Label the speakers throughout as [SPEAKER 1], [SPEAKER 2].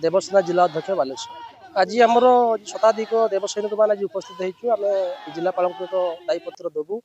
[SPEAKER 1] देवसेना जिला अध्यक्ष बालेश्वर। आज आमर शताधिक देवसैनिक मैंने आज उपस्थित होम जिलापाल को एक दायीपत्र देवु।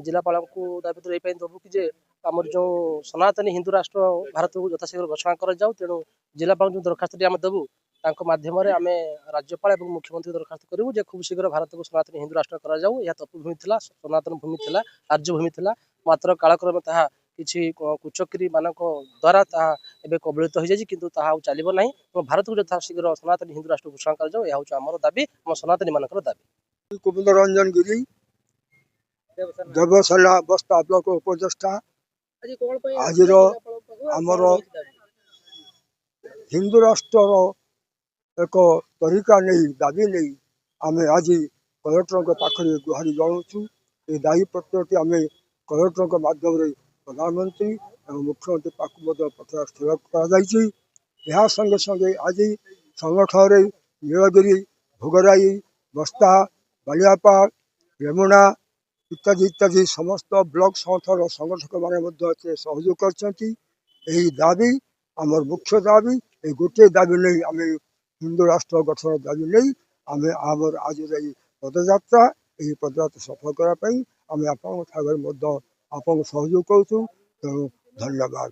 [SPEAKER 1] जिलापाल को दायीपत्र ये देवु कि आमर जो सनातनी हिंदू राष्ट्र भारत को यथाशीघ्र घोषणा कर जाऊ। तेणु जिलापाल जो दरखास्त आम देवु माध्यम आम राज्यपाल और मुख्यमंत्री दरखास्त करूँ जे खूब शीघ्र भारत को सनातनी हिंदू राष्ट्र कर तपोभूमि था, सनातन भूमि था, आर्यभूमि था। मात्र कालक्रमे ताहा किसी कुचक्री मान द्वारा ताहा कबलित हो जाए किंतु ताहा चलो ना। भारत को यथाशीघ्र सनातनी हिंदू राष्ट्र घोषणा कर जाऊ। यह हूँ आम दाबी, आम सनातनी मान दाबी।
[SPEAKER 2] कुमुद रंजन गिरी देवसेना बस्ता ब्लॉक उपदेष्टा। आज आमर हिंदू राष्ट्र एक तरीका नहीं दाबी नहीं आम आज कलेक्टर पाखे गुहारी जनाऊँ। ये दायीपत्र आम कलेक्टर माध्यम प्रधानमंत्री और मुख्यमंत्री पाक पत्र स्थिर कर संगे संगे आज संगठन नीलगिरी, भोगराई, बस्ता, बालियापाल, रेमुणा इत्यादि इत्यादि समस्त ब्लॉक संगठन संगठक मैंने सहयोग कर दाबी आमर मुख्य दाबी। ये गोटे दाबी नहीं आम हिंदू राष्ट्र गठन दाबी नहीं आम आमर आज पदयात्रा यही पदयात्रा सफल करने आम आपन सहयोग करूँ। तेणु धन्यवाद।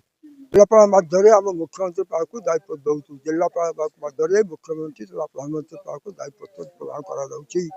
[SPEAKER 2] जिलापाल मध्य आम मुख्यमंत्री पाक दायित्व दौर जिलापाल मध्य मुख्यमंत्री तथा प्रधानमंत्री पाक दायित्व प्रदान कर।